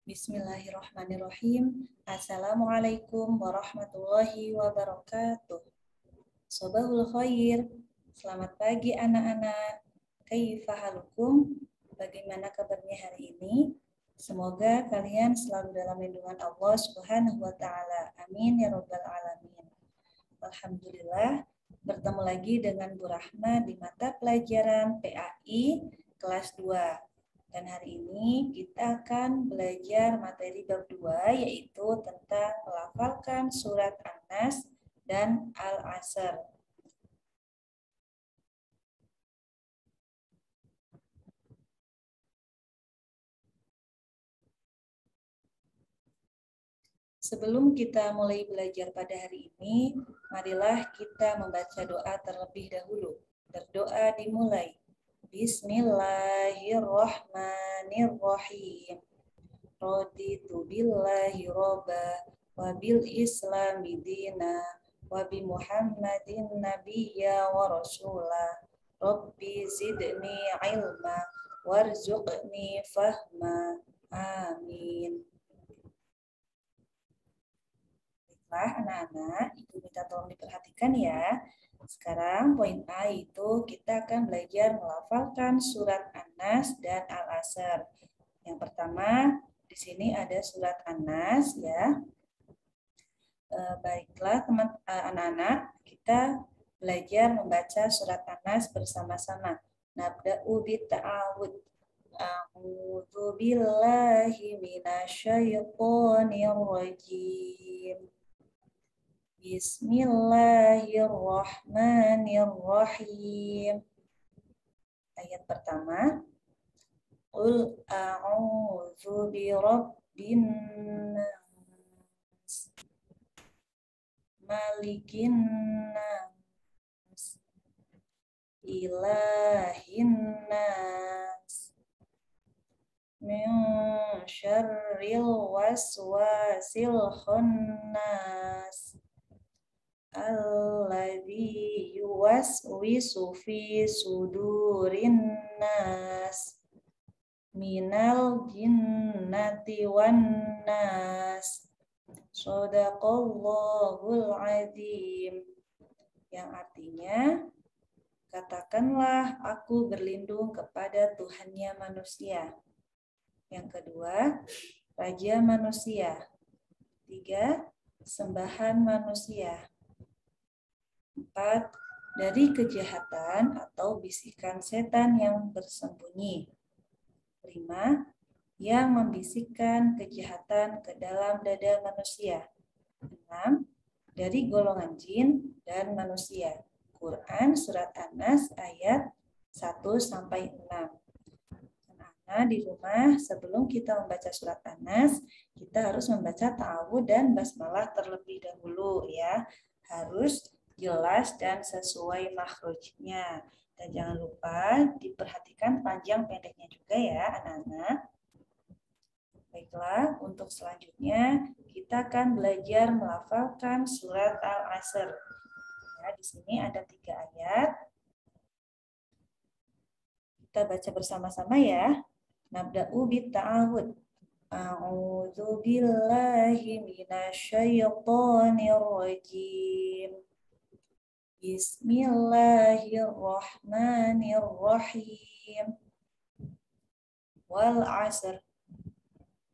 Bismillahirrahmanirrahim. Assalamualaikum warahmatullahi wabarakatuh. Sobahul khair. Selamat pagi anak-anak. Kaifa halukum? Bagaimana kabarnya hari ini? Semoga kalian selalu dalam lindungan Allah Subhanahu wa taala. Amin ya rabbal alamin. Alhamdulillah, bertemu lagi dengan Bu Rahma di mata pelajaran PAI kelas 2. Dan hari ini kita akan belajar materi bab 2, yaitu tentang melafalkan surat An-Nas dan Al-Asr. Sebelum kita mulai belajar pada hari ini, marilah kita membaca doa terlebih dahulu. Berdoa dimulai. Bismillahirrahmanirrahim. Raditu billahi robba wa bil islami dina wa bi muhammadin nabiyya wa rasulah. Rabbi zidni ilma warzuqni fahma. Amin. Baiklah anak-anak, Ibu minta tolong diperhatikan ya. Sekarang poin A itu kita akan belajar melafalkan surat An-Nas dan Al-Asr. Yang pertama, di sini ada surat An-Nas ya. Baiklah anak-anak, kita belajar membaca surat An-Nas bersama-sama. Nabda'u bitta'awud. A'udzu billahi minasyaitonir rajim. Bismillahirrahmanirrahim. Ayat pertama. Qul a'udzu birabbin nas, malikin nas, ilahin nas, min syarril waswasil khannas, alladzi yuwaswisu fi sudurin nas, minal jinnati wan nas. Shadaqallahul azim. Yang artinya, katakanlah aku berlindung kepada Tuhannya manusia. Yang kedua, Raja manusia. 3, sembahan manusia. 4, dari kejahatan atau bisikan setan yang bersembunyi. 5, yang membisikkan kejahatan ke dalam dada manusia. 6, dari golongan jin dan manusia. Quran Surat An-Nas ayat 1-6. Nah, di rumah sebelum kita membaca surat An-Nas, kita harus membaca ta'awudz dan basmalah terlebih dahulu ya. Harus jelas dan sesuai makhrajnya. Dan jangan lupa diperhatikan panjang pendeknya juga ya anak-anak. Baiklah, untuk selanjutnya kita akan belajar melafalkan surat Al-Asr. Ya, di sini ada 3 ayat. Kita baca bersama-sama ya. Nabda'u bitta'awudz. A'udzu billahi minasyaitonir rajim. Bismillahirrahmanirrahim. Wal 'asr.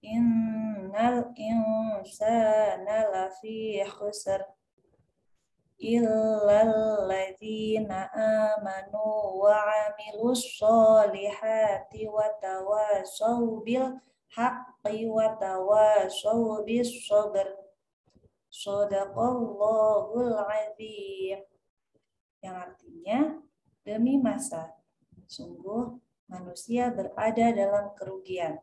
Innal insana lafi khusr. Illal ladzina amanu wa 'amilus sholihati wa tawashaw bil haqqi wa tawashaw bis sabr. Shadaqallahul azim. Yang artinya, demi masa, sungguh manusia berada dalam kerugian,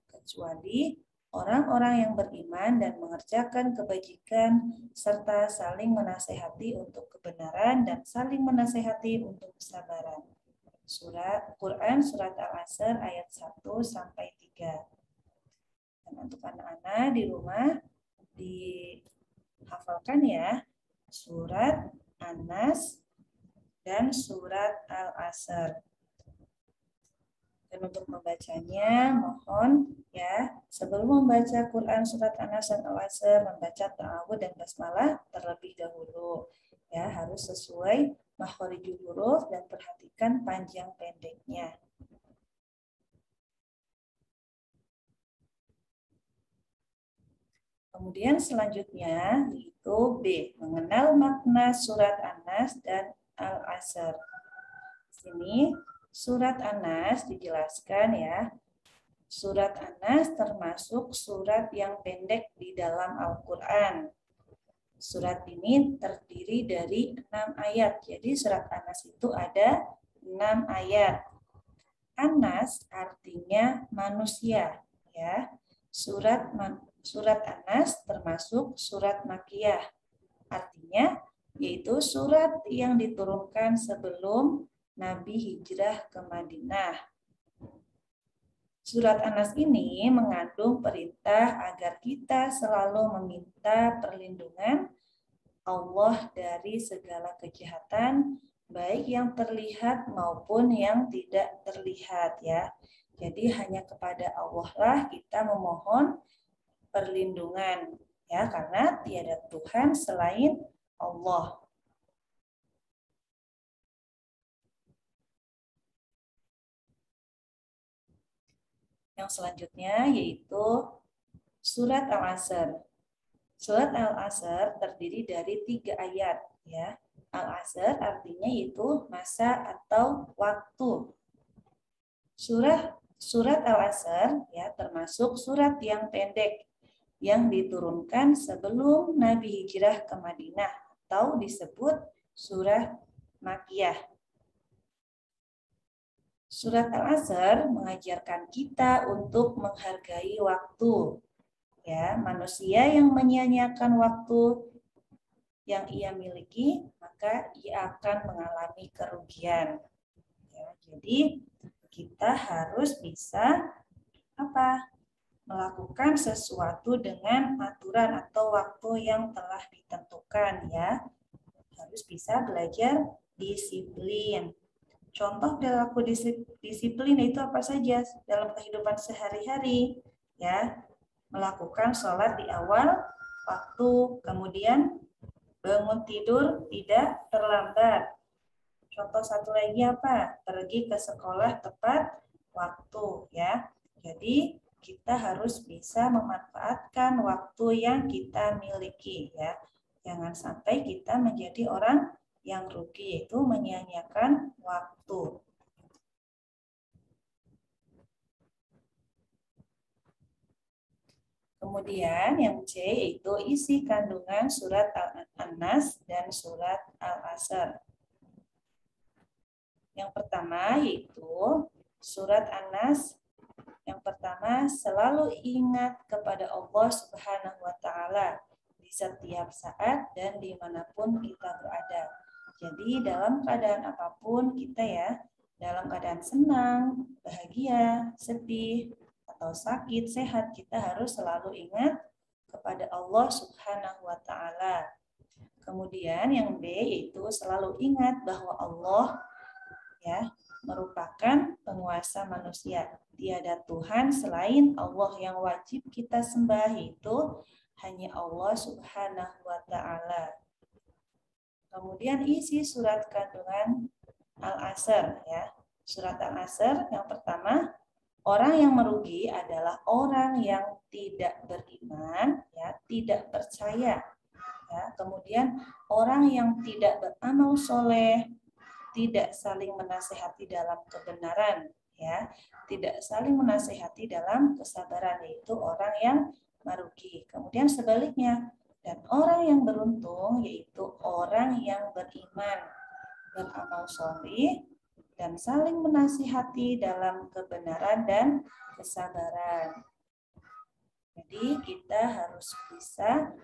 kecuali orang-orang yang beriman dan mengerjakan kebajikan, serta saling menasehati untuk kebenaran dan saling menasehati untuk kesabaran. Surat Quran Surat Al-Asr ayat 1-3. Dan untuk anak-anak di rumah, dihafalkan ya, surat An-Nas dan surat Al-Asr. Dan untuk membacanya, mohon ya Sebelum membaca Quran surat An-Nas dan Al-Asr, membaca ta'awud dan basmalah terlebih dahulu. Ya, harus sesuai makhorijul huruf dan perhatikan panjang pendeknya. Kemudian selanjutnya yaitu B, mengenal makna surat An-Nas dan Al-Asr. Sini surat An-Nas dijelaskan ya. Surat An-Nas termasuk surat yang pendek di dalam Al-Quran. Surat ini terdiri dari 6 ayat. Jadi surat An-Nas itu ada 6 ayat. An-Nas artinya manusia, ya. Surat An-Nas termasuk surat Makkiyah. Artinya yaitu surat yang diturunkan sebelum Nabi hijrah ke Madinah. Surat An-Nas ini mengandung perintah agar kita selalu meminta perlindungan Allah dari segala kejahatan, baik yang terlihat maupun yang tidak terlihat ya. Jadi hanya kepada Allah lah kita memohon perlindungan ya, karena tiada Tuhan selain Allah. Yang selanjutnya yaitu surat Al-Asr. Surat Al-Asr terdiri dari 3 ayat ya. Al-Asr artinya itu masa atau waktu. Surat Al-Asr ya termasuk surat yang pendek yang diturunkan sebelum Nabi hijrah ke Madinah atau disebut surah Makkiyah. Surat Al-Asr mengajarkan kita untuk menghargai waktu. Ya, manusia yang menyia-nyiakan waktu yang ia miliki, maka ia akan mengalami kerugian. Ya, jadi kita harus bisa melakukan sesuatu dengan aturan atau waktu yang telah ditentukan ya. Harus bisa belajar disiplin. Contoh perilaku disiplin itu apa saja dalam kehidupan sehari-hari ya. Melakukan sholat di awal waktu, kemudian bangun tidur tidak terlambat. Contoh satu lagi apa? Pergi ke sekolah tepat waktu ya. Jadi kita harus bisa memanfaatkan waktu yang kita miliki ya. Jangan sampai kita menjadi orang yang rugi, yaitu menyia-nyiakan waktu. Kemudian yang C yaitu isi kandungan surat An-Nas dan surat Al-Asr. Yang pertama yaitu surat An-Nas. Yang pertama, selalu ingat kepada Allah Subhanahu wa Ta'ala di setiap saat dan dimanapun kita berada. Jadi dalam keadaan apapun kita ya, dalam keadaan senang, bahagia, sedih, atau sakit, sehat, kita harus selalu ingat kepada Allah Subhanahu wa Ta'ala. Kemudian yang B yaitu selalu ingat bahwa Allah ya merupakan penguasa manusia. Tiada Tuhan selain Allah, yang wajib kita sembah itu hanya Allah Subhanahu wa Ta'ala. Kemudian isi surat kandungan Al-Asr ya. Surat Al-Asr yang pertama, orang yang merugi adalah orang yang tidak beriman ya, tidak percaya. Ya, kemudian orang yang tidak beramal soleh, tidak saling menasehati dalam kebenaran ya, tidak saling menasehati dalam kesabaran, yaitu orang yang merugi. Kemudian sebaliknya, dan orang yang beruntung yaitu orang yang beriman, beramal soleh, dan saling menasihati dalam kebenaran dan kesabaran. Jadi kita harus bisa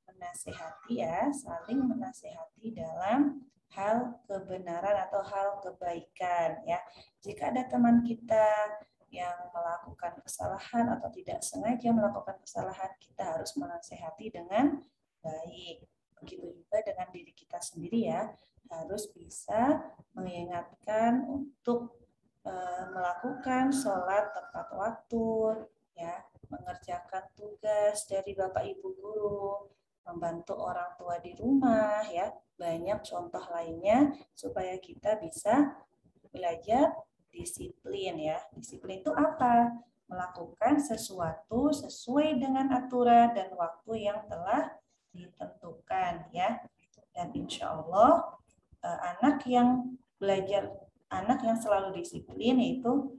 menasihati ya, saling menasihati dalam hal kebenaran atau hal kebaikan ya. Jika ada teman kita yang melakukan kesalahan atau tidak sengaja melakukan kesalahan, kita harus menasihati dengan baik. Begitu juga dengan diri kita sendiri ya, harus bisa mengingatkan untuk melakukan sholat tepat waktu ya, mengerjakan tugas dari Bapak Ibu guru, membantu orang tua di rumah ya. Banyak contoh lainnya supaya kita bisa belajar disiplin ya. Disiplin itu apa? Melakukan sesuatu sesuai dengan aturan dan waktu yang telah ditentukan ya. Dan insya Allah anak yang belajar, anak yang selalu disiplin itu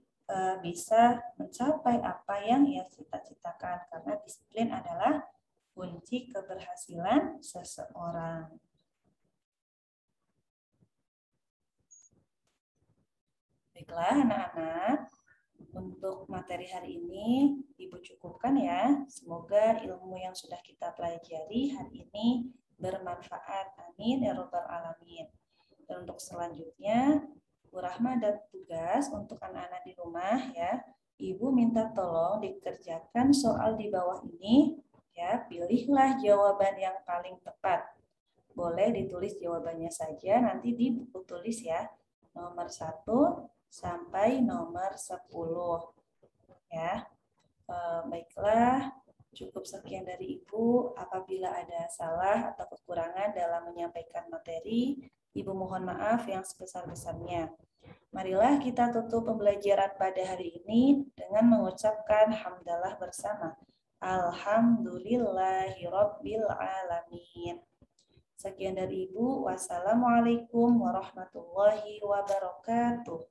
bisa mencapai apa yang ia cita-citakan karena disiplin adalah kunci keberhasilan seseorang. Baiklah anak-anak, untuk materi hari ini Ibu cukupkan ya. Semoga ilmu yang sudah kita pelajari hari ini bermanfaat. Amin ya rabbal alamin. Dan untuk selanjutnya, Bu Rahma ada tugas untuk anak-anak di rumah ya. Ibu minta tolong dikerjakan soal di bawah ini ya. Pilihlah jawaban yang paling tepat. Boleh ditulis jawabannya saja nanti di buku tulis ya. Nomor 1 sampai nomor 10 ya. Baiklah, cukup sekian dari Ibu. Apabila ada salah atau kekurangan dalam menyampaikan materi, Ibu mohon maaf yang sebesar-besarnya. Marilah kita tutup pembelajaran pada hari ini dengan mengucapkan hamdalah bersama. Alhamdulillahirabbil alamin. Sekian dari Ibu. Wassalamualaikum warahmatullahi wabarakatuh.